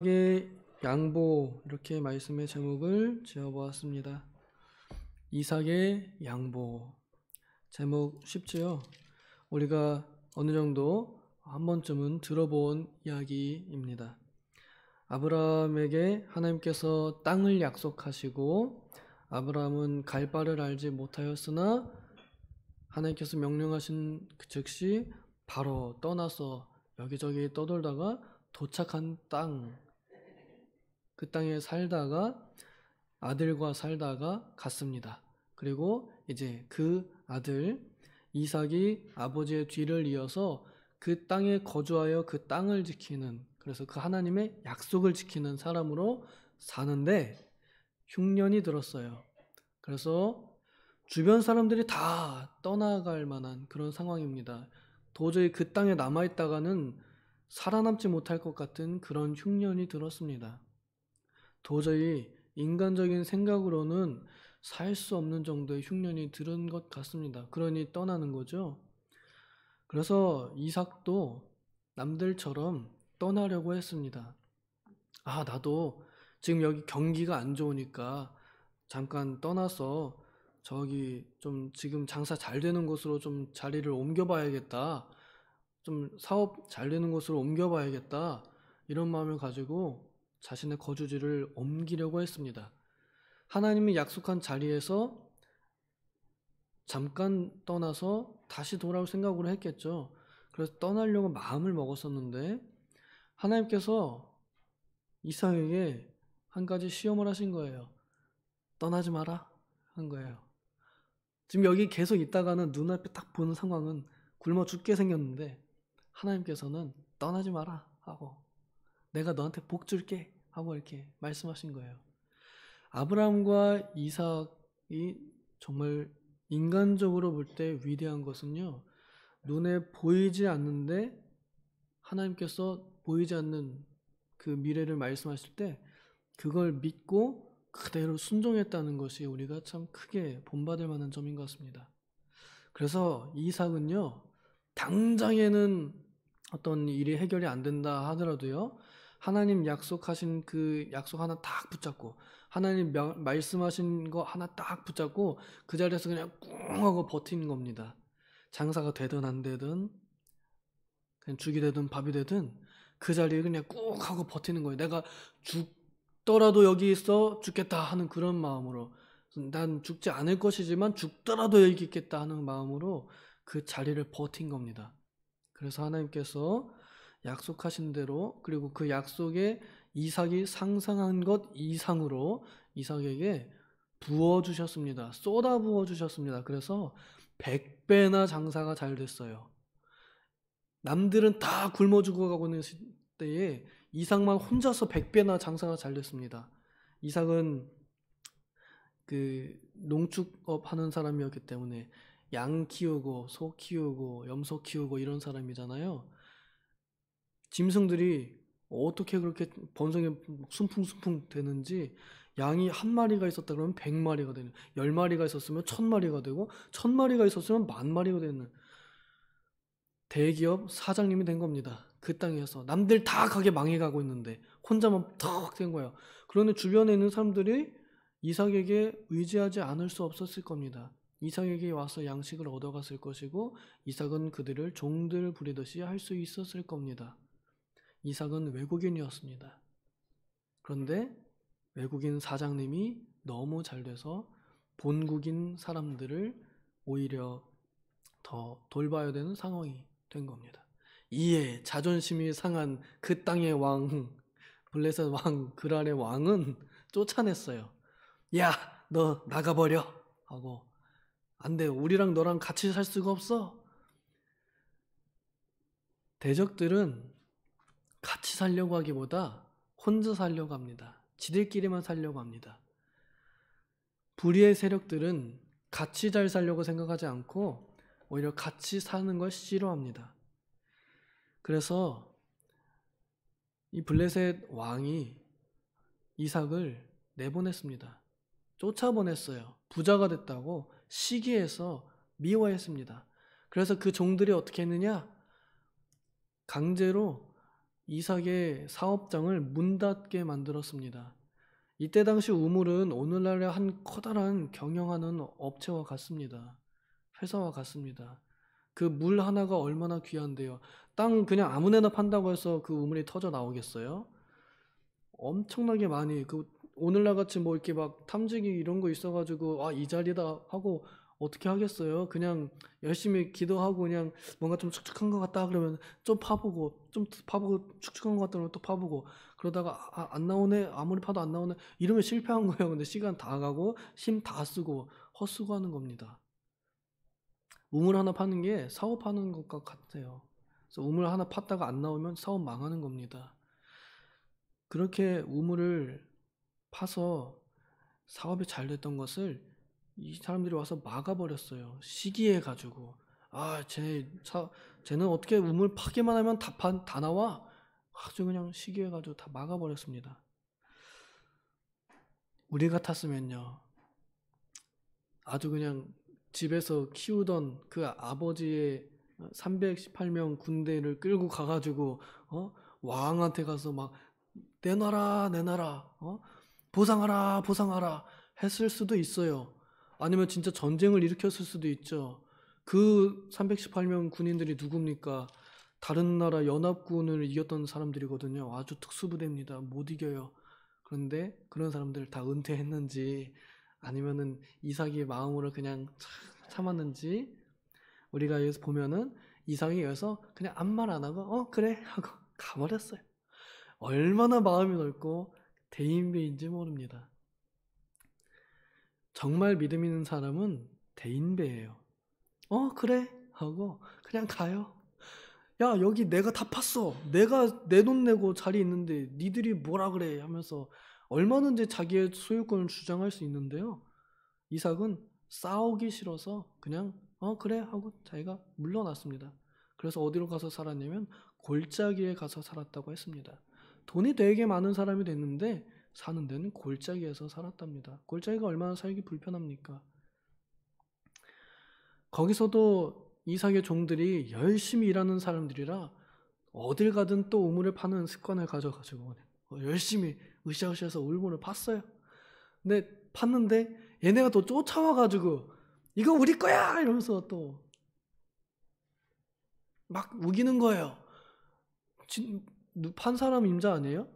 이삭의 양보, 이렇게 말씀의 제목을 지어보았습니다. 이삭의 양보. 제목 쉽지요? 우리가 어느 정도 한 번쯤은 들어본 이야기입니다. 아브라함에게 하나님께서 땅을 약속하시고 아브라함은 갈 바를 알지 못하였으나 하나님께서 명령하신 그 즉시 바로 떠나서 여기저기 떠돌다가 도착한 땅, 그 땅에 살다가 아들과 살다가 갔습니다. 그리고 이제 그 아들 이삭이 아버지의 뒤를 이어서 그 땅에 거주하여 그 땅을 지키는, 그래서 그 하나님의 약속을 지키는 사람으로 사는데 흉년이 들었어요. 그래서 주변 사람들이 다 떠나갈 만한 그런 상황입니다. 도저히 그 땅에 남아있다가는 살아남지 못할 것 같은 그런 흉년이 들었습니다. 도저히 인간적인 생각으로는 살 수 없는 정도의 흉년이 들은 것 같습니다. 그러니 떠나는 거죠. 그래서 이삭도 남들처럼 떠나려고 했습니다. 나도 지금 여기 경기가 안 좋으니까 잠깐 떠나서 저기 좀 지금 장사 잘 되는 곳으로 좀 자리를 옮겨봐야겠다. 좀 사업 잘 되는 곳으로 옮겨봐야겠다. 이런 마음을 가지고 자신의 거주지를 옮기려고 했습니다. 하나님이 약속한 자리에서 잠깐 떠나서 다시 돌아올 생각으로 했겠죠. 그래서 떠나려고 마음을 먹었었는데 하나님께서 이삭에게 한 가지 시험을 하신 거예요. 떠나지 마라 한 거예요. 지금 여기 계속 있다가는 눈앞에 딱 보는 상황은 굶어 죽게 생겼는데 하나님께서는 떠나지 마라 하고 내가 너한테 복 줄게 하고 이렇게 말씀하신 거예요. 아브라함과 이삭이 정말 인간적으로 볼 때 위대한 것은요, 눈에 보이지 않는데 하나님께서 보이지 않는 그 미래를 말씀하실 때 그걸 믿고 그대로 순종했다는 것이 우리가 참 크게 본받을 만한 점인 것 같습니다. 그래서 이삭은요, 당장에는 어떤 일이 해결이 안 된다 하더라도요, 하나님 약속하신 그 약속 하나 딱 붙잡고 하나님 말씀하신 거 하나 딱 붙잡고 그 자리에서 그냥 꿍 하고 버티는 겁니다. 장사가 되든 안 되든 그냥 죽이 되든 밥이 되든 그 자리에 그냥 꾹 하고 버티는 거예요. 내가 죽더라도 여기 있어 죽겠다 하는 그런 마음으로, 난 죽지 않을 것이지만 죽더라도 여기 있겠다 하는 마음으로 그 자리를 버틴 겁니다. 그래서 하나님께서 약속하신 대로, 그리고 그 약속에 이삭이 상상한 것 이상으로 이삭에게 부어주셨습니다. 쏟아 부어주셨습니다. 그래서 100배나 장사가 잘 됐어요. 남들은 다 굶어 죽어가고 있는 때에 이삭만 혼자서 100배나 장사가 잘 됐습니다. 이삭은 그 농축업 하는 사람이었기 때문에 양 키우고 소 키우고 염소 키우고 이런 사람이잖아요. 짐승들이 어떻게 그렇게 번성이 순풍순풍 되는지, 양이 한 마리가 있었다 그러면 100마리가 되는, 10마리가 있었으면 1000마리가 되고 1000마리가 있었으면 10,000마리가 되는 대기업 사장님이 된 겁니다. 그 땅에서 남들 다 가게 망해가고 있는데 혼자만 턱 된 거예요. 그런데 주변에 있는 사람들이 이삭에게 의지하지 않을 수 없었을 겁니다. 이삭에게 와서 양식을 얻어갔을 것이고 이삭은 그들을 종들 부리듯이 할 수 있었을 겁니다. 이삭은 외국인이었습니다. 그런데 외국인 사장님이 너무 잘 돼서 본국인 사람들을 오히려 더 돌봐야 되는 상황이 된 겁니다. 이에 자존심이 상한 그 땅의 왕, 블레셋 왕 그랄의 왕은 쫓아냈어요. 야, 너 나가버려 하고, 안 돼, 우리랑 너랑 같이 살 수가 없어. 대적들은 같이 살려고 하기보다 혼자 살려고 합니다. 지들끼리만 살려고 합니다. 불의의 세력들은 같이 잘 살려고 생각하지 않고 오히려 같이 사는 걸 싫어합니다. 그래서 이 블레셋 왕이 이삭을 내보냈습니다. 쫓아보냈어요. 부자가 됐다고 시기해서 미워했습니다. 그래서 그 종들이 어떻게 했느냐? 강제로 이삭의 사업장을 문 닫게 만들었습니다. 이때 당시 우물은 오늘날의 한 커다란 경영하는 업체와 같습니다. 회사와 같습니다. 그 물 하나가 얼마나 귀한데요. 땅 그냥 아무 데나 판다고 해서 그 우물이 터져 나오겠어요? 엄청나게 많이, 오늘날 같이 뭐 이렇게 막 탐지기 이런 거 있어가지고 이 자리다 하고 어떻게 하겠어요? 그냥 열심히 기도하고 그냥 뭔가 좀 축축한 것 같다 그러면 좀 파보고 축축한 것 같다 그러면 또 파보고 그러다가 안 나오네, 아무리 파도 안 나오네 이러면 실패한 거예요. 근데 시간 다 가고 힘 다 쓰고 헛수고하는 겁니다. 우물 하나 파는 게 사업하는 것과 같아요. 그래서 우물 하나 팠다가 안 나오면 사업 망하는 겁니다. 그렇게 우물을 파서 사업이 잘 됐던 것을 이 사람들이 와서 막아버렸어요. 시기해가지고. 쟤는 어떻게 우물 파기만 하면 다 나와? 아주 그냥 시기해가지고 다 막아버렸습니다. 우리 같았으면요. 아주 그냥 집에서 키우던 그 아버지의 318명 군대를 끌고 가가지고 왕한테 가서 막 내놔라 보상하라 했을 수도 있어요. 아니면 진짜 전쟁을 일으켰을 수도 있죠. 그 318명 군인들이 누굽니까? 다른 나라 연합군을 이겼던 사람들이거든요. 아주 특수부대입니다. 못 이겨요. 그런데 그런 사람들 다 은퇴했는지 아니면은 이삭의 마음으로 그냥 참았는지 우리가 여기서 보면은 이삭이 여기서 그냥 아무 말 안 하고 그래 하고 가버렸어요. 얼마나 마음이 넓고 대인배인지 모릅니다. 정말 믿음 있는 사람은 대인배예요. 그래 하고 그냥 가요. 야, 여기 내가 다 팠어. 내가 내 돈 내고 자리 있는데 니들이 뭐라 그래 하면서 얼마든지 자기의 소유권을 주장할 수 있는데요. 이삭은 싸우기 싫어서 그냥 그래 하고 자기가 물러났습니다. 그래서 어디로 가서 살았냐면 골짜기에 가서 살았다고 했습니다. 돈이 되게 많은 사람이 됐는데 사는 데는 골짜기에서 살았답니다. 골짜기가 얼마나 살기 불편합니까? 거기서도 이삭의 종들이 열심히 일하는 사람들이라 어딜 가든 또 우물을 파는 습관을 가져가지고 열심히 으쌰으쌰해서 우물을 팠어요. 근데 팠는데 얘네가 또 쫓아와가지고 이거 우리 거야 이러면서 또 막 우기는 거예요. 판 사람 임자 아니에요?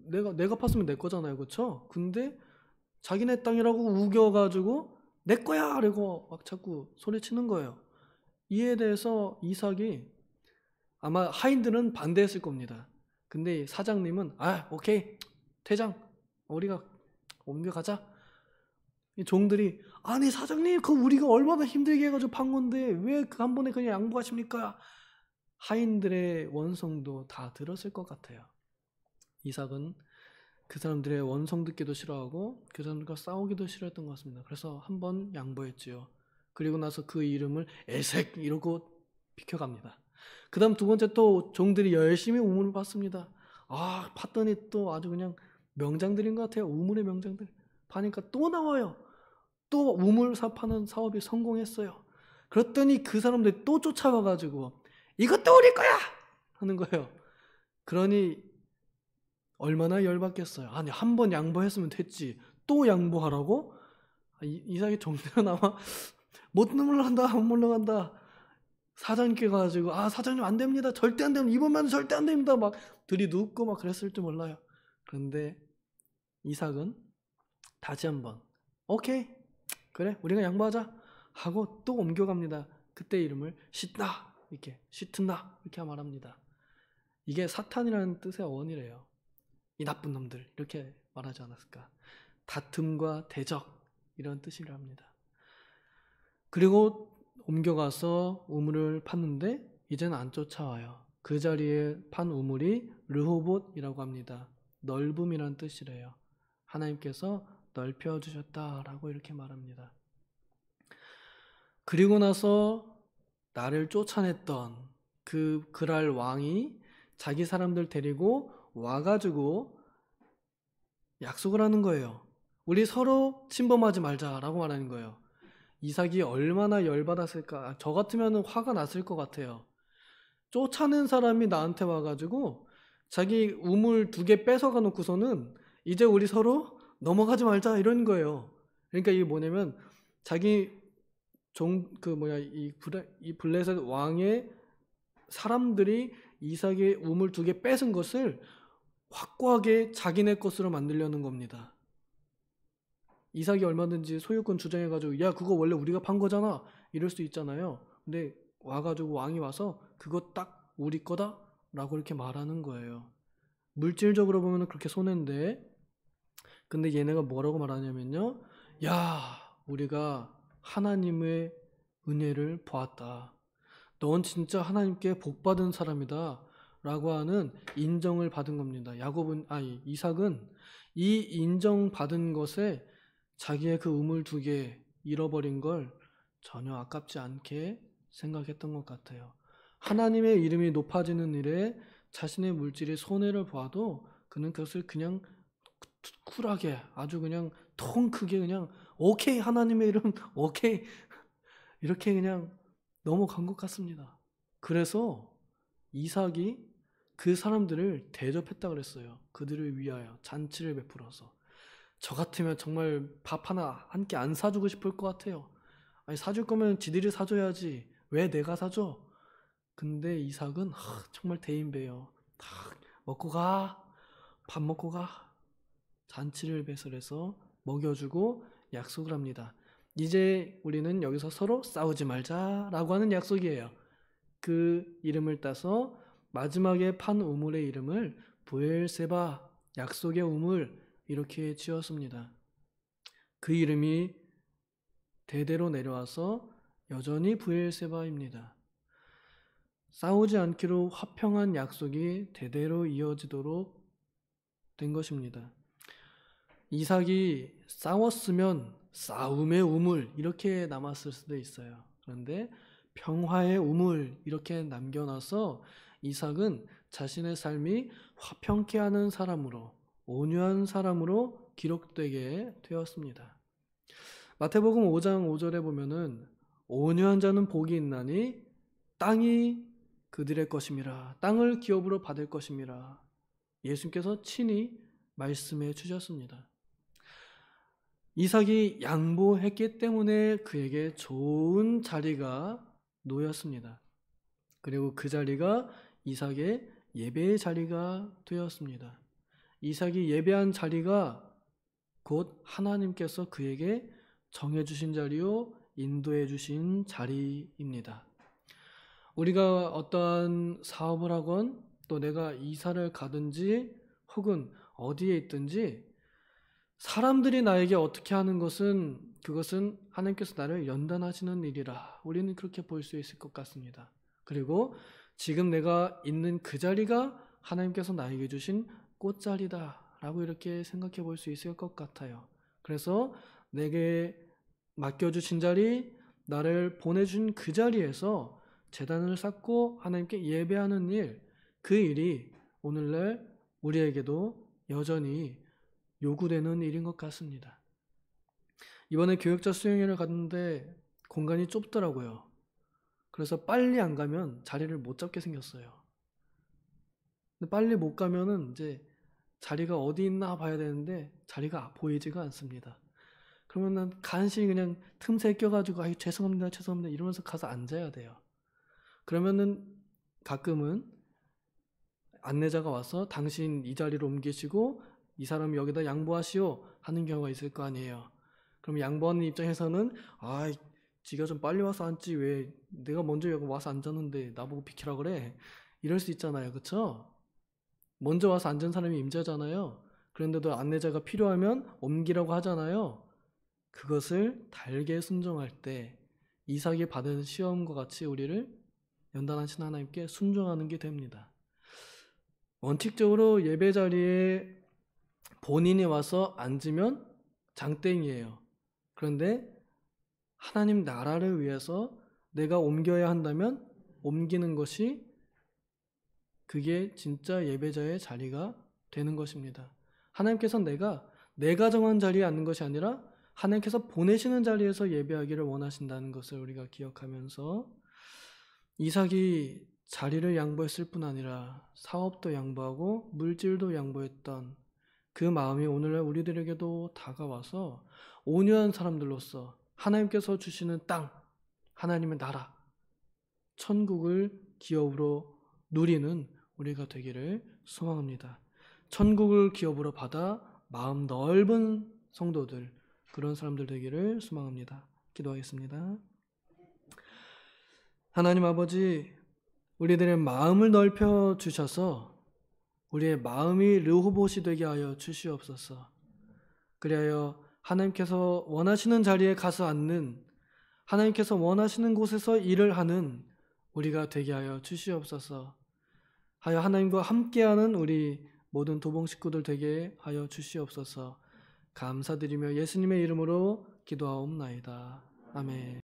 내가 팠으면 내 거잖아요, 그렇죠? 근데 자기네 땅이라고 우겨가지고 내 거야 이러고 막 자꾸 소리치는 거예요. 이에 대해서 이삭이 아마 하인들은 반대했을 겁니다. 근데 사장님은 오케이 퇴장 우리가 옮겨가자. 이 종들이 아니 사장님 그 우리가 얼마나 힘들게 해가지고 판 건데 왜 그 한 번에 그냥 양보하십니까? 하인들의 원성도 다 들었을 것 같아요. 이삭은 그 사람들의 원성 듣기도 싫어하고 그 사람들과 싸우기도 싫어했던 것 같습니다. 그래서 한 번 양보했지요. 그리고 나서 그 이름을 에색 이러고 비켜갑니다. 그 다음 두 번째 또 종들이 열심히 우물을 팠습니다. 팠더니 또 아주 그냥 명장들인 것 같아요. 우물의 명장들. 파니까 또 나와요. 또 우물 파는 사업이 성공했어요. 그랬더니 그 사람들이 또 쫓아와가지고 이것도 우리 거야! 하는 거예요. 그러니 얼마나 열받겠어요. 아니 한 번 양보했으면 됐지. 또 양보하라고? 이삭의 종들은 아마 못 물러간다. 사장님께 가지고 사장님 안 됩니다. 절대 안 됩니다. 이번만은 절대 안 됩니다. 막 들이눕고 막 그랬을 줄 몰라요. 그런데 이삭은 다시 한번 오케이 그래 우리가 양보하자 하고 또 옮겨갑니다. 그때 이름을 시트나 이렇게 말합니다. 이게 사탄이라는 뜻의 어원이래요. 이 나쁜 놈들 이렇게 말하지 않았을까? 다툼과 대적 이런 뜻이랍니다. 그리고 옮겨가서 우물을 팠는데 이제는 안 쫓아와요. 그 자리에 판 우물이 르호봇이라고 합니다. 넓음이란 뜻이래요. 하나님께서 넓혀주셨다라고 이렇게 말합니다. 그리고 나서 나를 쫓아냈던 그 그랄 왕이 자기 사람들 데리고 와가지고 약속을 하는 거예요. 우리 서로 침범하지 말자라고 말하는 거예요. 이삭이 얼마나 열받았을까. 저 같으면 화가 났을 것 같아요. 쫓아낸 사람이 나한테 와가지고 자기 우물 2개 뺏어가 놓고서는 이제 우리 서로 넘어가지 말자 이런 거예요. 그러니까 이게 뭐냐면 자기 이 블레셋 왕의 사람들이 이삭의 우물 2개 뺏은 것을 확고하게 자기네 것으로 만들려는 겁니다. 이삭이 얼마든지 소유권 주장해가지고 야 그거 원래 우리가 판 거잖아 이럴 수 있잖아요. 근데 와가지고 왕이 와서 그거 딱 우리 거다 라고 이렇게 말하는 거예요. 물질적으로 보면 그렇게 손해인데, 근데 얘네가 뭐라고 말하냐면요, 야 우리가 하나님의 은혜를 보았다, 넌 진짜 하나님께 복받은 사람이다 라고 하는 인정을 받은 겁니다. 이삭은 이 인정받은 것에 자기의 그 우물 2개 잃어버린 걸 전혀 아깝지 않게 생각했던 것 같아요. 하나님의 이름이 높아지는 일에 자신의 물질이 손해를 보아도 그는 그것을 그냥 쿨하게 아주 그냥 통 크게 그냥 오케이 하나님의 이름 오케이 이렇게 그냥 넘어간 것 같습니다. 그래서 이삭이 그 사람들을 대접했다 그랬어요. 그들을 위하여 잔치를 베풀어서. 저 같으면 정말 밥 하나 한 끼 안 사주고 싶을 것 같아요. 아니 사줄 거면 지들이 사줘야지 왜 내가 사줘? 근데 이삭은 정말 대인배요. 딱 먹고 가, 밥 먹고 가. 잔치를 배설해서 먹여주고 약속을 합니다. 이제 우리는 여기서 서로 싸우지 말자라고 하는 약속이에요. 그 이름을 따서 마지막에 판 우물의 이름을 브엘세바, 약속의 우물 이렇게 지었습니다. 그 이름이 대대로 내려와서 여전히 브엘세바입니다. 싸우지 않기로 화평한 약속이 대대로 이어지도록 된 것입니다. 이삭이 싸웠으면 싸움의 우물 이렇게 남았을 수도 있어요. 그런데 평화의 우물 이렇게 남겨놔서 이삭은 자신의 삶이 화평케 하는 사람으로, 온유한 사람으로 기록되게 되었습니다. 마태복음 5장 5절에 보면은 온유한 자는 복이 있나니 땅이 그들의 것임이라, 땅을 기업으로 받을 것임이라 예수님께서 친히 말씀해 주셨습니다. 이삭이 양보했기 때문에 그에게 좋은 자리가 놓였습니다. 그리고 그 자리가 이삭의 예배의 자리가 되었습니다. 이삭이 예배한 자리가 곧 하나님께서 그에게 정해주신 자리요 인도해 주신 자리입니다. 우리가 어떠한 사업을 하건 또 내가 이사를 가든지 혹은 어디에 있든지 사람들이 나에게 어떻게 하는 것은 그것은 하나님께서 나를 연단하시는 일이라 우리는 그렇게 볼 수 있을 것 같습니다. 그리고 지금 내가 있는 그 자리가 하나님께서 나에게 주신 꽃자리다 라고 이렇게 생각해 볼 수 있을 것 같아요. 그래서 내게 맡겨주신 자리, 나를 보내준 그 자리에서 제단을 쌓고 하나님께 예배하는 일, 그 일이 오늘날 우리에게도 여전히 요구되는 일인 것 같습니다. 이번에 교역자 수행회를 갔는데 공간이 좁더라고요. 그래서 빨리 안 가면 자리를 못 잡게 생겼어요. 근데 빨리 못 가면은 이제 자리가 어디 있나 봐야 되는데 자리가 보이지가 않습니다. 그러면 난 간신히 그냥 틈새 껴가지고 아유 죄송합니다 이러면서 가서 앉아야 돼요. 그러면은 가끔은 안내자가 와서 당신 이 자리로 옮기시고 이 사람 여기다 양보하시오 하는 경우가 있을 거 아니에요. 그럼 양보하는 입장에서는 지가 좀 빨리 와서 앉지 왜 내가 먼저 여기 와서 앉았는데 나보고 비키라 그래 이럴 수 있잖아요. 그쵸? 먼저 와서 앉은 사람이 임자잖아요. 그런데도 안내자가 필요하면 옮기라고 하잖아요. 그것을 달게 순종할 때 이삭이 받은 시험과 같이 우리를 연단하신 하나님께 순종하는 게 됩니다. 원칙적으로 예배 자리에 본인이 와서 앉으면 장땡이에요. 그런데 하나님 나라를 위해서 내가 옮겨야 한다면 옮기는 것이 그게 진짜 예배자의 자리가 되는 것입니다. 하나님께서 내가 정한 자리에 앉는 것이 아니라 하나님께서 보내시는 자리에서 예배하기를 원하신다는 것을 우리가 기억하면서 이삭이 자리를 양보했을 뿐 아니라 사업도 양보하고 물질도 양보했던 그 마음이 오늘날 우리들에게도 다가와서 온유한 사람들로서 하나님께서 주시는 땅, 하나님의 나라, 천국을 기업으로 누리는 우리가 되기를 소망합니다. 천국을 기업으로 받아 마음 넓은 성도들, 그런 사람들 되기를 소망합니다. 기도하겠습니다. 하나님 아버지, 우리들의 마음을 넓혀 주셔서 우리의 마음이 르호봇이 되게 하여 주시옵소서. 그리하여 하나님께서 원하시는 자리에 가서 앉는, 하나님께서 원하시는 곳에서 일을 하는 우리가 되게 하여 주시옵소서. 하여 하나님과 함께하는 우리 모든 도봉 식구들 되게 하여 주시옵소서. 감사드리며 예수님의 이름으로 기도하옵나이다. 아멘.